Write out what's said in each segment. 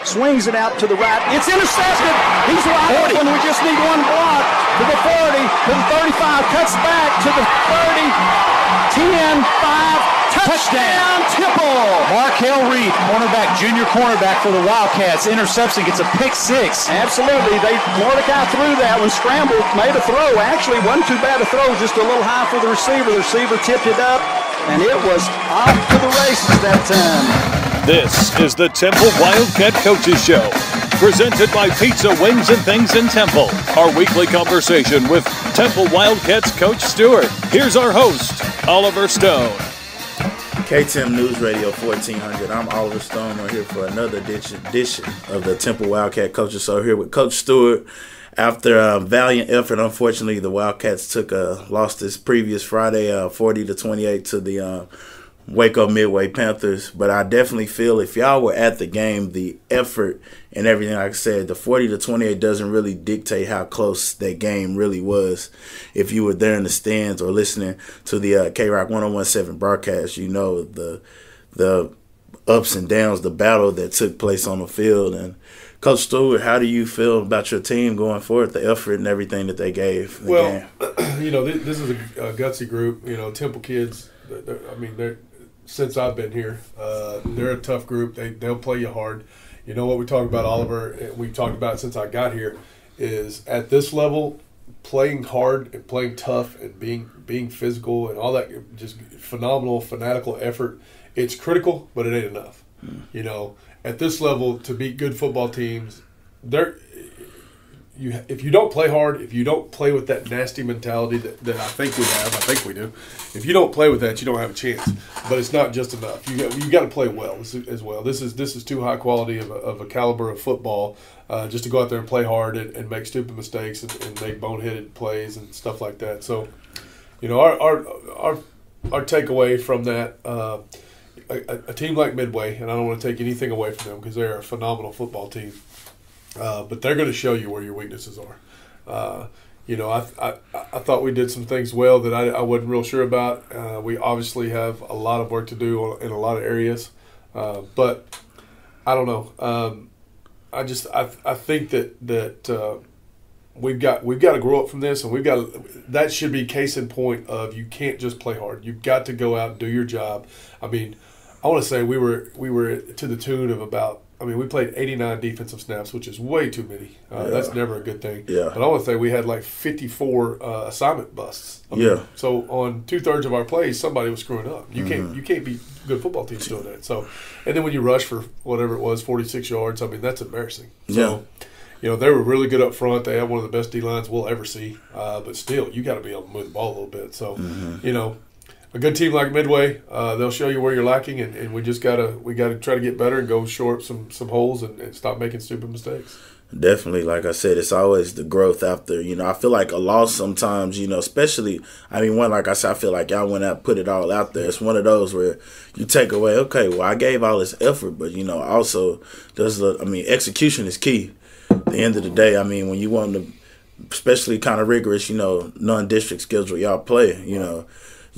Swings it out to the right. It's intercepted. He's wide open. We just need one block. To the 40, to the 35. Cuts back to the 30. 10, 5. Touchdown, Temple. Markel Reed, junior cornerback for the Wildcats, intercepts and gets a pick six. Absolutely. Mordecai threw that one, scrambled, made a throw. Actually, wasn't too bad a throw, just a little high for the receiver. The receiver tipped it up, and it was off to the races that time. This is the Temple Wildcat Coaches Show, presented by Pizza, Wings, and Things in Temple. Our weekly conversation with Temple Wildcats Coach Stewart. Here's our host, Oliver Stone. KTEM News Radio 1400. I'm Oliver Stone. We're here for another edition of the Temple Wildcat Coaches Show. Here with Coach Stewart. After a valiant effort, unfortunately, the Wildcats lost this previous Friday, 40-28 to the Waco Midway Panthers. But I definitely feel if y'all were at the game, the effort and everything, like I said, the 40-28 doesn't really dictate how close that game really was. If you were there in the stands or listening to the K-Rock 1017 broadcast, you know the ups and downs, the battle that took place on the field. And Coach Stewart, how do you feel about your team going forward, the effort and everything that they gave? Well, you know, this is a gutsy group. You know, Temple kids, they're since I've been here, they're a tough group. They'll play you hard. You know what we talk about, Oliver, we've talked about it since I got here, is at this level, playing hard and playing tough and being physical and all that, just phenomenal, fanatical effort. It's critical, but it ain't enough. You know, at this level, to beat good football teams, if you don't play hard, if you don't play with that nasty mentality that I think we do, if you don't play with that, you don't have a chance. But it's not just enough. You got to play well as well. This is too high quality of a caliber of football just to go out there and play hard and make stupid mistakes and make boneheaded plays and stuff like that. So, you know, our takeaway from that, a team like Midway, and I don't want to take anything away from them because they're a phenomenal football team. But they're going to show you where your weaknesses are. You know, I thought we did some things well that I wasn't real sure about. We obviously have a lot of work to do in a lot of areas, but I don't know. I think that we've got to grow up from this, and that should be case in point of you can't just play hard. You've got to go out and do your job. I mean, I want to say we were to the tune of about. We played 89 defensive snaps, which is way too many. That's never a good thing. Yeah. But I want to say we had like 54 assignment busts. So on 2/3 of our plays, somebody was screwing up. You can't beat good football teams doing that. So, and then when you rush for whatever it was, 46 yards, that's embarrassing. So, you know, they were really good up front. They have one of the best D lines we'll ever see. But still, you got to be able to move the ball a little bit. So, you know. A good team like Midway, they'll show you where you're lacking, and we gotta try to get better and go shore up some holes and stop making stupid mistakes. Definitely, like I said, it's always the growth after. You know, I feel like a loss sometimes. You know, especially like I said, I feel like y'all went out, put it all out there. It's one of those where you take away. Okay, well, I gave all this effort, but you know, also execution is key. At the end of the day, when you want to, especially kind of rigorous, you know, non-district schedule y'all play, you know.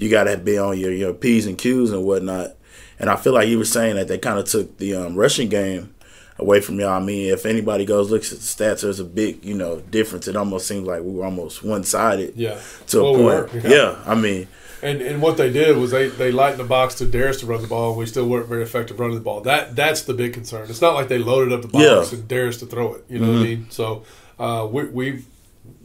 You got to be on your P's and Q's and whatnot. And I feel like you were saying that they kind of took the rushing game away from y'all. If anybody looks at the stats, there's a big, you know, difference. It almost seems like we were almost one-sided to a point. And what they did was they lightened the box to dare us to run the ball, and we still weren't very effective running the ball. That's the big concern. It's not like they loaded up the box and dare us to throw it. You know what I mean? So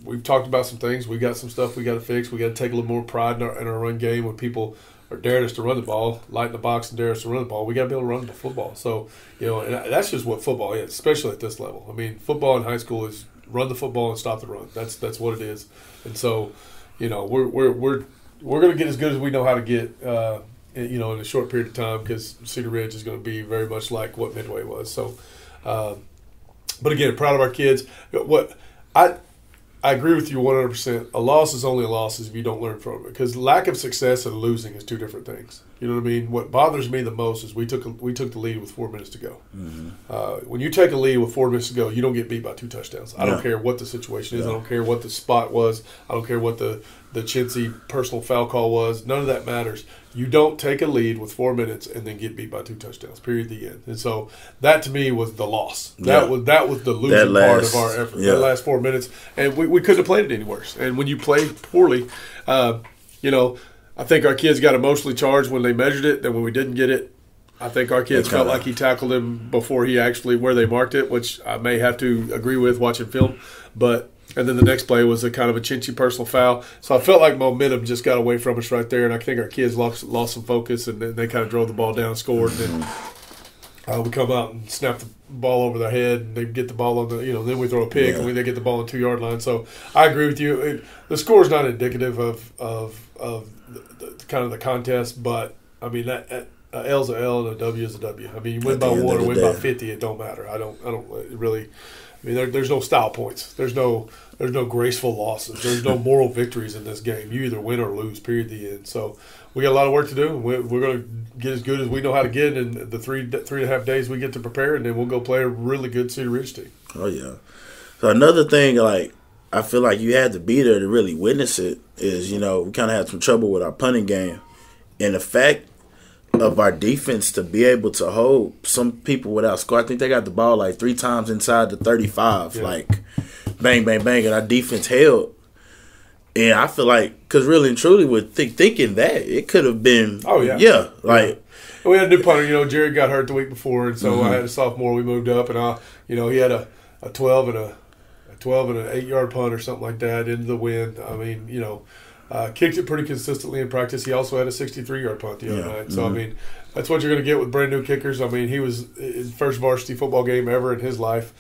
We've talked about some things. We got some stuff we got to fix. We got to take a little more pride in our run game when people are daring us to run the ball, lighten the box and dare us to run the ball. We got to be able to run the football. So, you know, and that's just what football is, especially at this level. Football in high school is run the football and stop the run. That's what it is. And so, you know, we're going to get as good as we know how to get, you know, in a short period of time, because Cedar Ridge is going to be very much like what Midway was. So, but again, proud of our kids. I agree with you 100%. A loss is only a loss if you don't learn from it, because lack of success and losing is two different things. You know what I mean? What bothers me the most is we took the lead with 4 minutes to go. When you take a lead with 4 minutes to go, you don't get beat by 2 touchdowns. I don't care what the situation is. I don't care what the spot was. I don't care what the chintzy personal foul call was. None of that matters. You don't take a lead with 4 minutes and then get beat by 2 touchdowns. Period. The end. And so that to me was the loss. That was the losing part of our effort. That last 4 minutes, and we couldn't have played it any worse. And when you play poorly, I think our kids got emotionally charged when they measured it. Then when we didn't get it, I think our kids felt like he tackled him before he actually where they marked it, which I may have to agree with watching film. And then the next play was a kind of a chintzy personal foul. So I felt like momentum just got away from us right there, and I think our kids lost some focus, and then they kind of drove the ball down, scored, and then we come out and snap the ball over their head, and they get the ball on the, then we throw a pick, and they get the ball on the 2-yard line. So I agree with you. The score is not indicative of the kind of the contest, but I mean that L's a L and a W is a W. I mean, you win by 1 or win by 50, it don't matter. I don't really. I mean, there's no style points. There's no graceful losses. There's no moral victories in this game. You either win or lose. Period. The end. So we got a lot of work to do. We're going to get as good as we know how to get in the 3.5 days we get to prepare, and then we'll go play a really good Cedar Ridge team. Oh yeah. So another thing, like I feel like you had to be there to really witness it. Is we kind of had some trouble with our punting game, and the fact of our defense to be able to hold some people without score. I think they got the ball like 3 times inside the 35, like bang, bang, bang, and our defense held. And I feel like, because really and truly, with thinking that it could have been, we had a new punter. Jared got hurt the week before, and so I had a sophomore. We moved up, and he had a 12 and an 8-yard punt or something like that into the wind. I mean, kicked it pretty consistently in practice. He also had a 63-yard punt the other night. So, I mean, that's what you're going to get with brand new kickers. I mean, he was his first varsity football game ever in his life.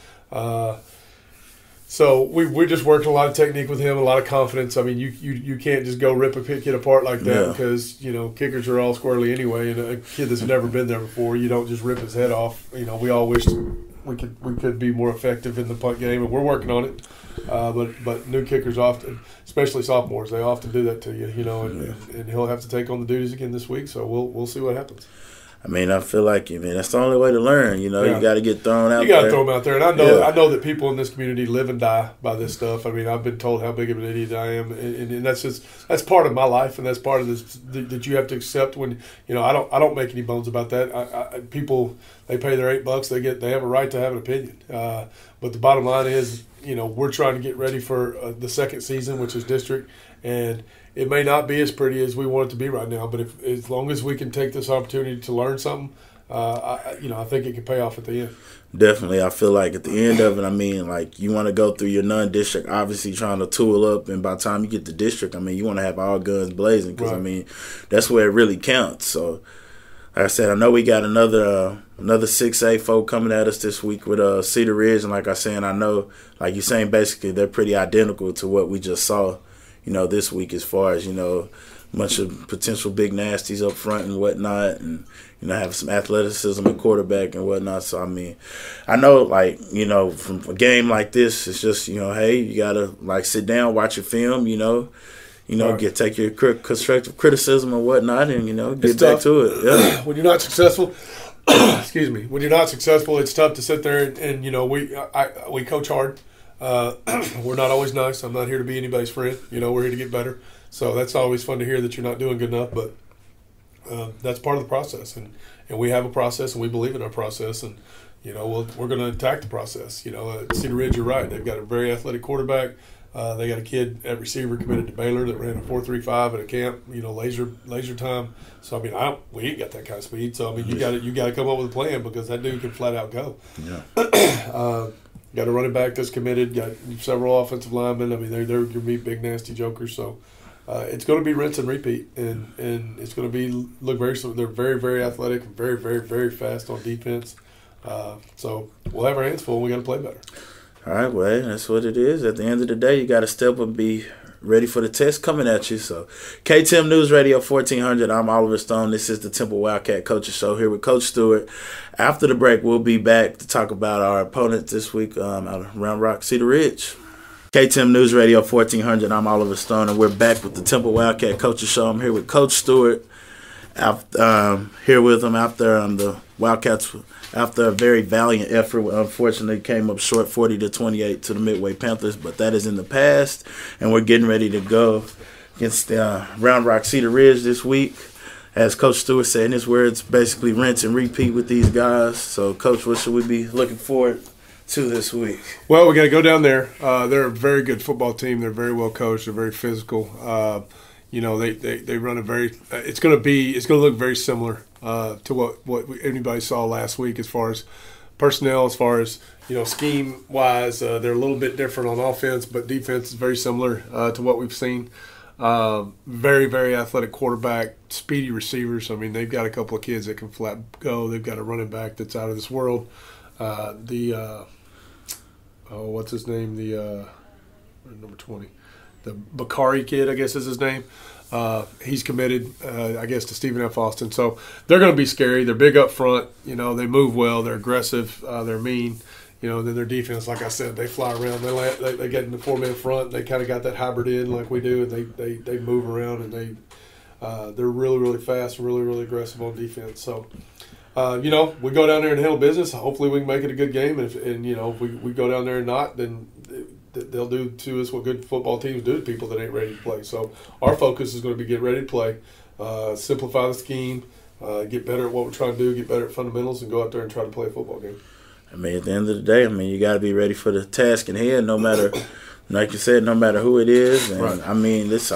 So we just worked a lot of technique with him, a lot of confidence. I mean, you can't just go rip a kid apart like that because, kickers are all squirrely anyway. And a kid that's never been there before, you don't just rip his head off. We all wish we could be more effective in the punt game, and we're working on it. But new kickers often, especially sophomores, they often do that to you, and he'll have to take on the duties again this week. So we'll see what happens. I mean, I feel like that's the only way to learn. You got to get thrown out. You got to throw them out there, and I know that people in this community live and die by this stuff. I mean, I've been told how big of an idiot I am, and that's part of my life, and that's part of this that you have to accept. When I don't make any bones about that. People, they pay their $8, they have a right to have an opinion. But the bottom line is, we're trying to get ready for the second season, which is district, and it may not be as pretty as we want it to be right now, but as long as we can take this opportunity to learn something, I think it can pay off at the end. Definitely. I feel like at the end of it, I mean, like you want to go through your non-district, obviously trying to tool up, and by the time you get to district, I mean, you want to have all guns blazing because, I mean, that's where it really counts. So, like I said, I know we got another 6A folk coming at us this week with Cedar Ridge, and like I said, I know, like you're saying, basically they're pretty identical to what we just saw, this week as far as, a bunch of potential big nasties up front and whatnot, and, have some athleticism at quarterback and whatnot. So, I mean, I know, like, from a game like this, it's just, hey, you got to, like, sit down, watch your film, take your constructive criticism and whatnot, and get back to it. Yeah. When you're not successful, excuse me. When you're not successful, it's tough to sit there and we coach hard. We're not always nice. I'm not here to be anybody's friend. We're here to get better. So that's always fun to hear that you're not doing good enough, but that's part of the process, and we have a process, and we believe in our process, and we're going to attack the process. At Cedar Ridge, you're right. They've got a very athletic quarterback. They got a kid at receiver committed to Baylor that ran a 4.35 at a camp, laser time. So I mean, we ain't got that kind of speed. So I mean, you got to come up with a plan because that dude can flat out go. Yeah. Got a running back that's committed. Got several offensive linemen. I mean, they're your big nasty jokers. So it's going to be rinse and repeat, and it's going to look very. They're very, very athletic, and very, very, very fast on defense. So we'll have our hands full. And we got to play better. All right, well, that's what it is. At the end of the day, you got to step up and be ready for the test coming at you. So, KTEM News Radio 1400, I'm Oliver Stone. This is the Temple Wildcat Coaches Show here with Coach Stewart. After the break, we'll be back to talk about our opponent this week out of Round Rock, Cedar Ridge. KTEM News Radio 1400, I'm Oliver Stone, and we're back with the Temple Wildcat Coaches Show. I'm here with Coach Stewart. here with them after the Wildcats, after a very valiant effort, unfortunately came up short 40-28 to the Midway Panthers, but that is in the past, and we're getting ready to go against Round Rock Cedar Ridge this week. As Coach Stewart said in his words, basically rinse and repeat with these guys. So, Coach, what should we be looking forward to this week? Well, we got to go down there. They're a very good football team. They're very well coached. They're very physical. They run a very. It's going to look very similar to what anybody saw last week as far as personnel, as far as scheme wise. They're a little bit different on offense, but defense is very similar to what we've seen. Very, very athletic quarterback, speedy receivers. I mean, they've got a couple of kids that can flat go. They've got a running back that's out of this world. What's his name? Number 20. The Bakari kid, I guess is his name. He's committed, I guess, to Stephen F. Austin. So they're going to be scary. They're big up front. They move well. They're aggressive. They're mean. Then their defense, like I said, they fly around. They get in the 4-man front. They kind of got that hybrid in like we do, and they move around, and they're really, really fast, really, really aggressive on defense. So, we go down there and handle business. Hopefully we can make it a good game. And if we go down there and not, then they'll do to us what good football teams do to people that ain't ready to play. So our focus is going to be get ready to play, simplify the scheme, get better at what we're trying to do, get better at fundamentals, and go out there and try to play a football game. I mean, at the end of the day, you got to be ready for the task in hand, no matter, like you said, no matter who it is. And right. I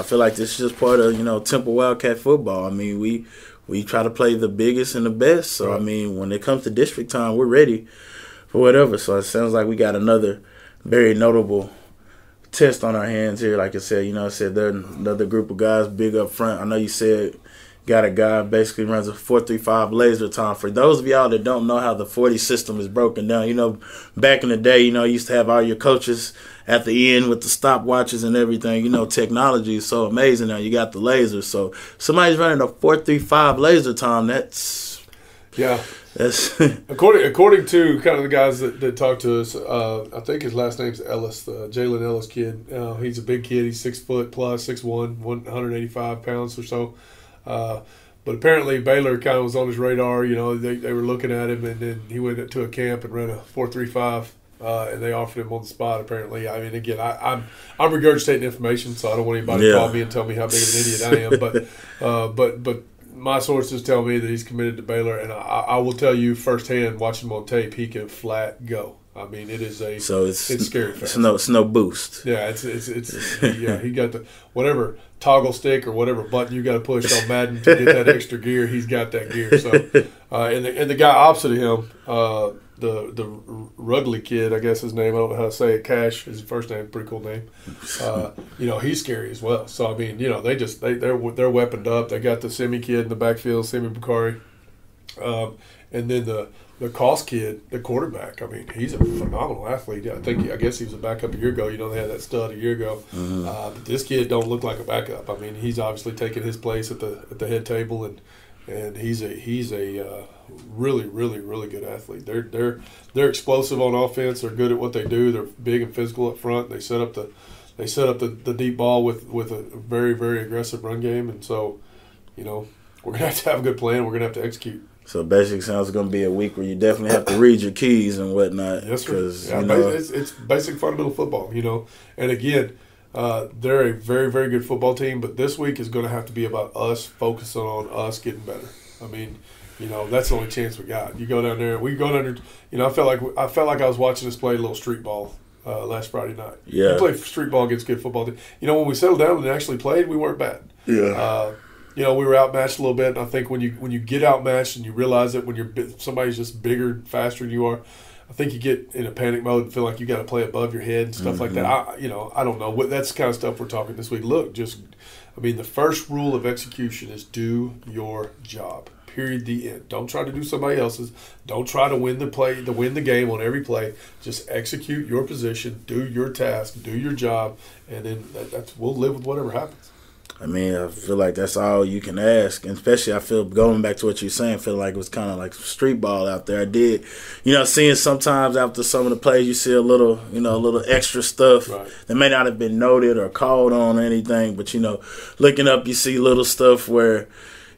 feel like this is just part of, Temple Wildcat football. I mean, we try to play the biggest and the best. So, right. When it comes to district time, we're ready for whatever. So it sounds like we got another very notable test on our hands here. Like I said, they're another group of guys big up front. I know you said got a guy basically runs a 4-3-5 laser time. For those of y'all that don't know how the 40 system is broken down, back in the day, you used to have all your coaches at the end with the stopwatches and everything. Technology is so amazing now. You got the lasers. So somebody's running a 4-3-5 laser time. That's according to kind of the guys that talk to us. I think his last name's Ellis, the Jalen Ellis kid. He's a big kid. He's 6 foot plus, 6'1", 185 pounds or so. But apparently Baylor kind of was on his radar. They were looking at him, and then he went to a camp and ran a 4.35, and they offered him on the spot. Apparently, again, I'm regurgitating information, so I don't want anybody to call me and tell me how big of an idiot I am. But my sources tell me that he's committed to Baylor, and I will tell you firsthand, watching him on tape, he can flat go. It is it's scary. It's no boost. Yeah, he got the whatever toggle stick or whatever button you got to push on Madden to get that extra gear. He's got that gear. So, and the guy opposite of him, the Rugley kid, I guess his name, I don't know how to say it. Cash, his first name, pretty cool name. He's scary as well. So they're weaponed up. They got the Semi kid in the backfield, Semi Bakari, and then the Cost kid, the quarterback. He's a phenomenal athlete. I guess he was a backup a year ago. They had that stud a year ago. Mm-hmm. But this kid don't look like a backup. He's obviously taken his place at the head table, and he's a really, really, really good athlete. They're explosive on offense. They're good at what they do. They're big and physical up front. They set up the deep ball with a very, very aggressive run game. And so, we're gonna have to have a good plan. We're gonna have to execute. So basically, sounds going to be a week where you definitely have to read your keys and whatnot. Yes, sir. It's basic fundamental football, And again, they're a very, very good football team. But this week is going to have to be about us focusing on us getting better. That's the only chance we got. You go down there. We go down there. I felt like I was watching us play a little street ball last Friday night. Yeah. We played street ball against good football team. When we settled down and actually played, we weren't bad. Yeah. We were outmatched a little bit, and I think when you get outmatched and you realize that when somebody's just bigger, faster than you are, I think you get in a panic mode and feel like you got to play above your head and stuff like that. I don't know. That's the kind of stuff we're talking this week. Look, the first rule of execution is do your job. Period. The end. Don't try to do somebody else's. Don't try to win the game on every play. Just execute your position, do your task, do your job, and then we'll live with whatever happens. I feel like that's all you can ask. And especially, I feel, going back to what you're saying, I feel like it was kind of like street ball out there. I did, seeing sometimes after some of the plays, you see a little extra stuff that may not have been noted or called on or anything. But, looking up, you see little stuff where,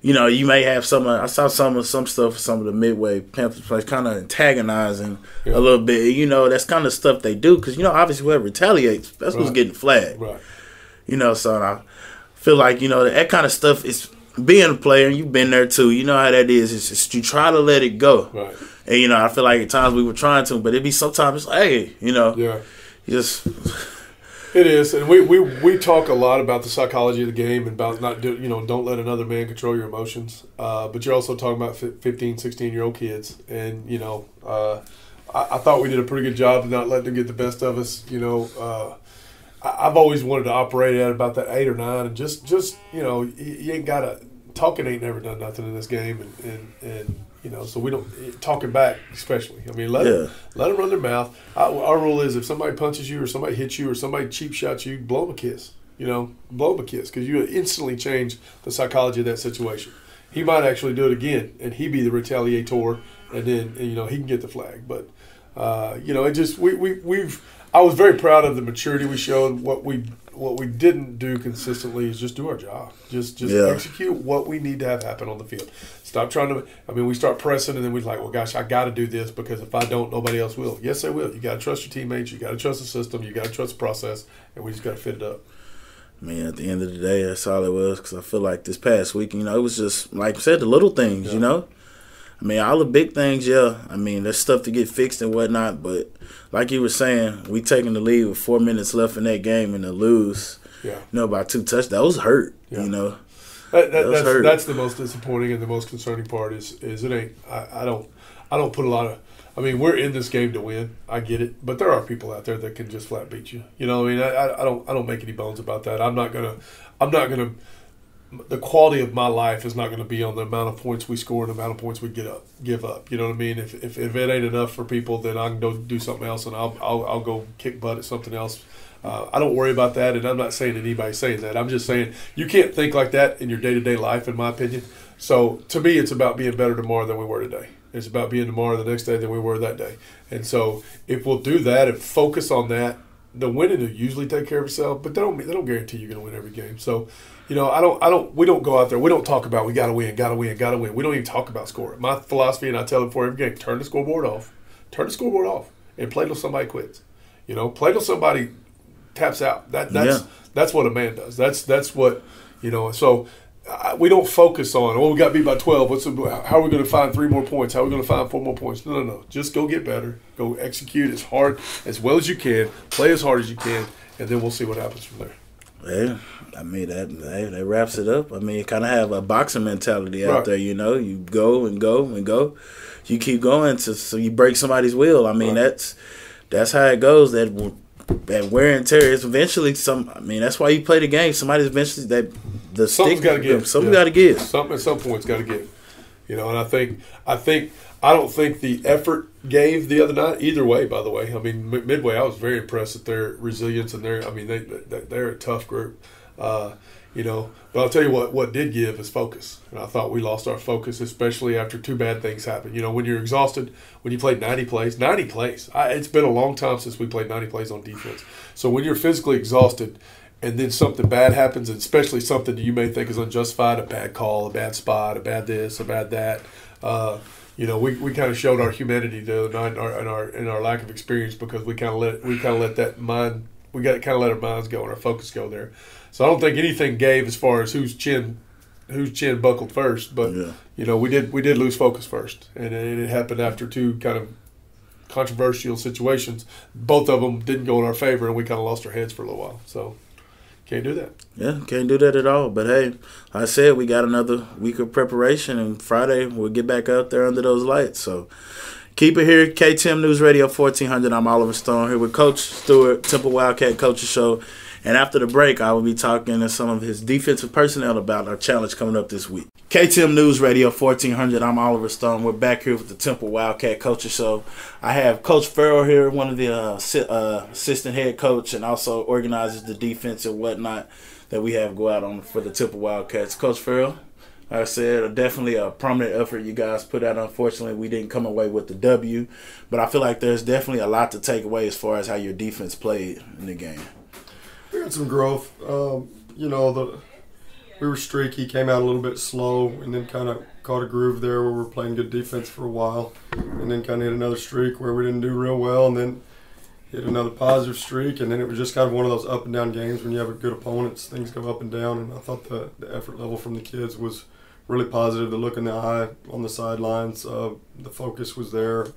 you know, you may have I saw some stuff, some of the Midway Panthers players kind of antagonizing a little bit. You know, that's kind of stuff they do because, you know, obviously whoever retaliates, that's what's getting flagged. Right. You know, so I feel like, you know, that kind of stuff is being a player, and you've been there too. You know how that is. It's just you try to let it go. Right. And, you know, I feel like at times we were trying to, but it'd be sometimes, it's like, hey, you know, you just. It is, and we talk a lot about the psychology of the game and about don't let another man control your emotions. But you're also talking about 15, 16-year-old kids, and you know, I thought we did a pretty good job of not letting them get the best of us. You know, I've always wanted to operate at about that 8 or 9, and just you know, you ain't gotta talking ain't never done nothing in this game, and you know, so we don't talking back, especially. I mean, let them run their mouth. Our rule is if somebody punches you or somebody hits you or somebody cheap shots you, blow them a kiss. You know, blow them a kiss because you instantly change the psychology of that situation. He might actually do it again, and he be the retaliator, and then you know he can get the flag. But you know, it just I was very proud of the maturity we showed. What we didn't do consistently is just do our job. Just execute what we need to have happen on the field. Stop trying to. I mean, we start pressing, and then we're like, well, gosh, I got to do this because if I don't, nobody else will. Yes, they will. You got to trust your teammates. You got to trust the system. You got to trust the process, and we just got to fit it up. I mean, at the end of the day, that's all it was. Because I feel like this past week, you know, it was just like I said, the little things. You know, I mean, all the big things. Yeah, I mean, there's stuff to get fixed and whatnot. But like you were saying, we taking the lead with 4 minutes left in that game and to lose. You know, by 2 touchdowns, that was hurt. You know, that's the most disappointing and the most concerning part is it ain't. I don't put a lot of. I mean, we're in this game to win. I get it, but there are people out there that can just flat beat you. You know, I mean, I don't make any bones about that. I'm not gonna. The quality of my life is not going to be on the amount of points we score and the amount of points we give up. You know what I mean? If it ain't enough for people, then I can go do something else, and I'll go kick butt at something else. I don't worry about that, and I'm not saying anybody's saying that. I'm just saying you can't think like that in your day-to-day life, in my opinion. So to me, it's about being better tomorrow than we were today. It's about being tomorrow the next day than we were that day. And so if we'll do that and focus on that, the winning will usually take care of itself, but they don't guarantee you're going to win every game. So, you know, we don't go out there. We don't talk about we got to win. We don't even talk about scoring. My philosophy, and I tell them before every game, turn the scoreboard off, and play till somebody quits. You know, play till somebody taps out. That's what a man does. That's what, you know. So we don't focus on, we got beat by 12. How are we going to find 3 more points? How are we going to find 4 more points? No. Just go get better. Go execute as hard, as well as you can. Play as hard as you can, and then we'll see what happens from there. Yeah, I mean that wraps it up. I mean, you kind of have a boxing mentality out there. You know, you go and go and go. You keep going so you break somebody's will. I mean, that's how it goes. That wear and tear is eventually I mean, that's why you play the game. Somebody's eventually something's got to give. Something got to give. Something at some point's got to give. You know, and I don't think the effort gave the other night either way. By the way, I mean Midway, I was very impressed at their resilience and they're a tough group. You know, but I'll tell you what did give is focus. And I thought we lost our focus, especially after 2 bad things happened. You know, when you're exhausted, when you played 90 plays. It's been a long time since we played 90 plays on defense. So when you're physically exhausted and then something bad happens, and especially something that you may think is unjustified, a bad call, a bad spot, a bad this, a bad that, you know, we kind of showed our humanity the other night and our lack of experience because we kind of let that mind, we got to kind of let our minds go and our focus go there. So I don't think anything gave as far as whose chin buckled first, but you know, we did lose focus first, and it happened after 2 kind of controversial situations. Both of them didn't go in our favor, and we kind of lost our heads for a little while. So can't do that. Yeah, can't do that at all. But hey, like I said, we got another week of preparation, and Friday we'll get back out there under those lights. So keep it here, KTEM News Radio 1400. I'm Oliver Stone here with Coach Stewart, Temple Wildcat Coaches Show. And after the break, I will be talking to some of his defensive personnel about our challenge coming up this week. KTEM News Radio 1400. I'm Oliver Stone. We're back here with the Temple Wildcat Coaches Show. I have Coach Farrell here, one of the assistant head coach, and also organizes the defense and whatnot that we have go out on for the Temple Wildcats. Coach Farrell, like I said, definitely a prominent effort you guys put out. Unfortunately, we didn't come away with the W, but I feel like there's definitely a lot to take away as far as how your defense played in the game. We had some growth. You know, we were streaky, came out a little bit slow, and then kind of caught a groove there where we were playing good defense for a while, and then kind of hit another streak where we didn't do real well, and then hit another positive streak, and then it was just kind of one of those up and down games when you have a good opponents, things go up and down, and I thought the effort level from the kids was really positive. The look in the eye on the sidelines, the focus was there.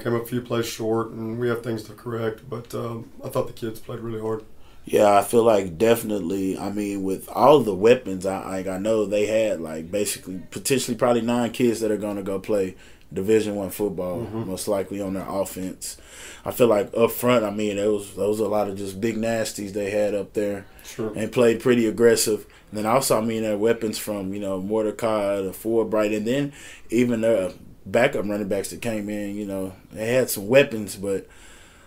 Came up a few plays short, and we have things to correct, but I thought the kids played really hard. Yeah, I feel like definitely, I mean, with all the weapons, I know they had, like, basically, potentially probably 9 kids that are going to go play Division I football, most likely on their offense. I feel like up front, I mean, there was a lot of just big nasties they had up there. Sure. And played pretty aggressive. And then also, I mean, their weapons from, Mordecai to Forbright, and then even their backup running backs that came in, they had some weapons. But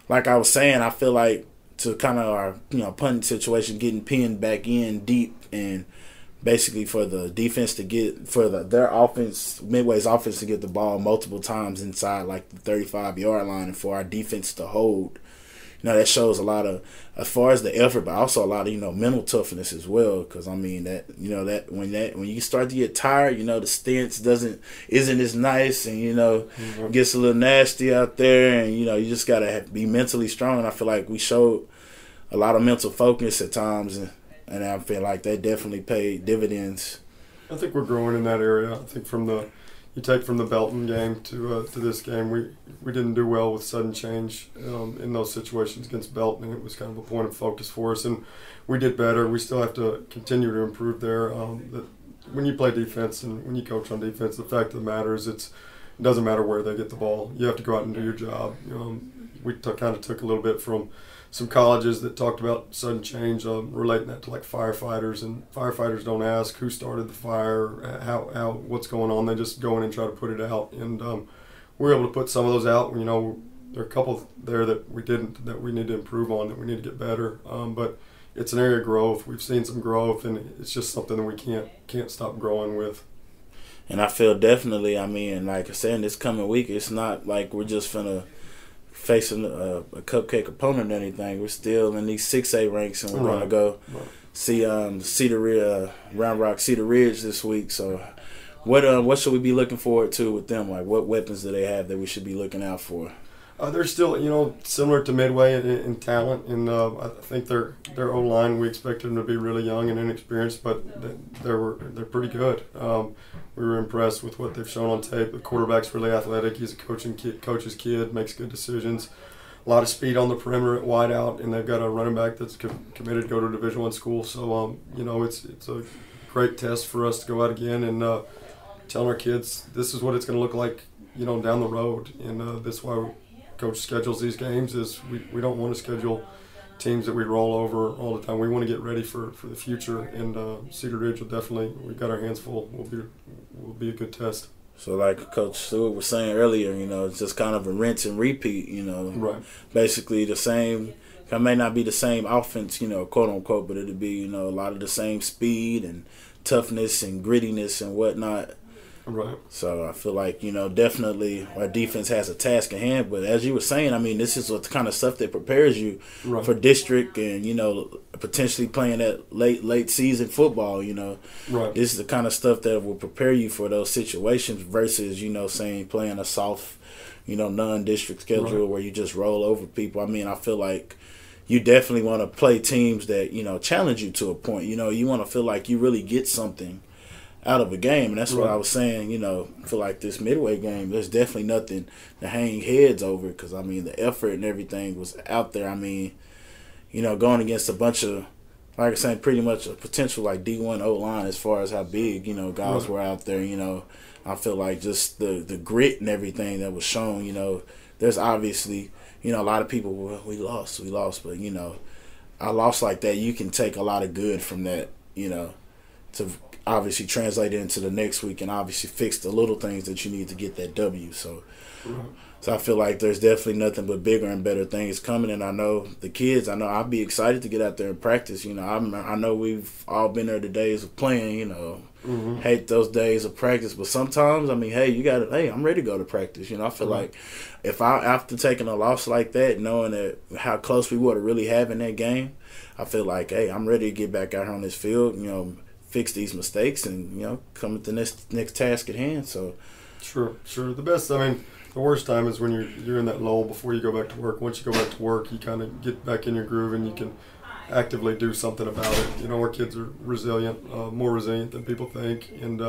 like I was saying, I feel like to kind of our, punting situation, getting pinned back in deep, and basically for the defense to get, their offense, Midway's offense to get the ball multiple times inside like the 35-yard line, and for our defense to hold, that shows a lot of, as far as the effort, but also a lot of, mental toughness as well. Because I mean that when you start to get tired, the stance isn't as nice, and gets a little nasty out there, and you just gotta be mentally strong. And I feel like we showed a lot of mental focus at times, and I feel like that definitely paid dividends. I think we're growing in that area. I think you take from the Belton game to this game, we didn't do well with sudden change in those situations against Belton, and it was kind of a point of focus for us, and we did better. We still have to continue to improve there. When you play defense and when you coach on defense, the fact of the matter is it doesn't matter where they get the ball. You have to go out and do your job. We kind of took a little bit from some colleges that talked about sudden change, relating that to like firefighters, and firefighters don't ask who started the fire, how what's going on. They just go in and try to put it out, and we were able to put some of those out. There are a couple there that we didn't, that we need to improve on, that we need to get better. But it's an area of growth. We've seen some growth, and it's just something that we can't stop growing with. And I feel definitely, I mean, like I said, this coming week, it's not like we're just finna facing a cupcake opponent or anything. We're still in these 6A ranks, and we're going to go see Round Rock Cedar Ridge this week. So what should we be looking forward to with them? Like, what weapons do they have that we should be looking out for? They're still, similar to Midway in talent, and I think their O-line, we expected them to be really young and inexperienced, but they're pretty good. We were impressed with what they've shown on tape. The quarterback's really athletic. He's a coach's kid, makes good decisions. A lot of speed on the perimeter at wideout, and they've got a running back that's committed to go to a Division I school. So, it's a great test for us to go out again and telling our kids this is what it's going to look like, down the road. And that's why Coach schedules these games, is we don't want to schedule teams that we roll over all the time. We want to get ready for the future, and Cedar Ridge will definitely, we've got our hands full, will be a good test. So like Coach Stewart was saying earlier, it's just kind of a rinse and repeat, Right. Basically the same, it may not be the same offense, quote unquote, but it'll be, a lot of the same speed and toughness and grittiness and whatnot. Right. So I feel like, definitely our defense has a task at hand. But as you were saying, I mean, this is what kind of stuff that prepares you for district and, potentially playing that late season football, Right. This is the kind of stuff that will prepare you for those situations versus, playing a soft, non-district schedule where you just roll over people. I mean, I feel like you definitely want to play teams that, challenge you to a point. You want to feel like you really get something out of a game, and that's what I was saying. I feel like this Midway game, there's definitely nothing to hang heads over, because I mean the effort and everything was out there. I mean, going against a bunch of, like I said, pretty much a potential like D1 O-line as far as how big guys were out there. I feel like just the grit and everything that was shown. There's obviously a lot of people, well, we lost, but a loss like that, you can take a lot of good from that. To obviously translate it into the next week and obviously fix the little things that you need to get that W. So I feel like there's definitely nothing but bigger and better things coming. And I know the kids, I'll be excited to get out there and practice. I know we've all been there the days of playing, hate those days of practice. But sometimes, I mean, hey, I'm ready to go to practice. You know, I feel like after taking a loss like that, knowing that how close we were to really having that game, I feel like, hey, I'm ready to get back out here on this field, you know, fix these mistakes and, you know, come with the next task at hand. So Sure. The best, I mean, the worst time is when you're in that lull before you go back to work. Once you go back to work, you kind of get back in your groove and you can actively do something about it. You know, our kids are resilient, more resilient than people think, and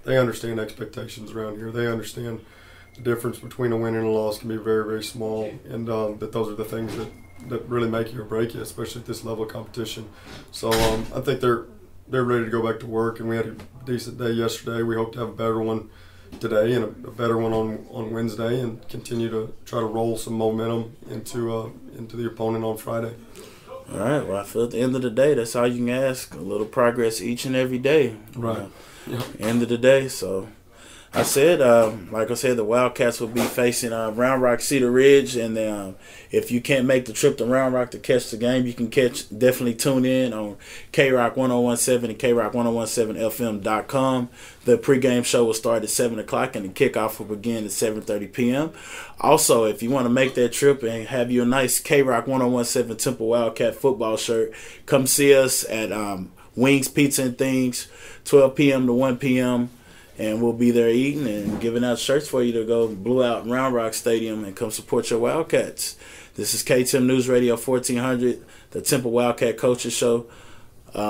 they understand expectations around here. They understand the difference between a win and a loss can be very, very small, and that those are the things that really make you or break you, especially at this level of competition. So I think they're ready to go back to work, and we had a decent day yesterday. We hope to have a better one today and a better one on Wednesday, and continue to try to roll some momentum into the opponent on Friday. All right. Well, I feel at the end of the day, that's all you can ask. A little progress each and every day. Right. End of the day. So I said, like I said, the Wildcats will be facing Round Rock Cedar Ridge, and if you can't make the trip to Round Rock to catch the game, you can definitely tune in on KROC 1017 and KROC1017FM.com. The pregame show will start at 7 o'clock, and the kickoff will begin at 7:30 p.m. Also, if you want to make that trip and have your nice KROC 1017 Temple Wildcat football shirt, come see us at Wings, Pizza, and Things, 12 p.m. to 1 p.m., and we'll be there eating and giving out shirts for you to go blue out Round Rock Stadium and come support your Wildcats. This is KTEM News Radio 1400, the Temple Wildcat Coaches Show,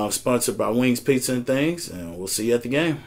sponsored by Wings, Pizza, and Things, and we'll see you at the game.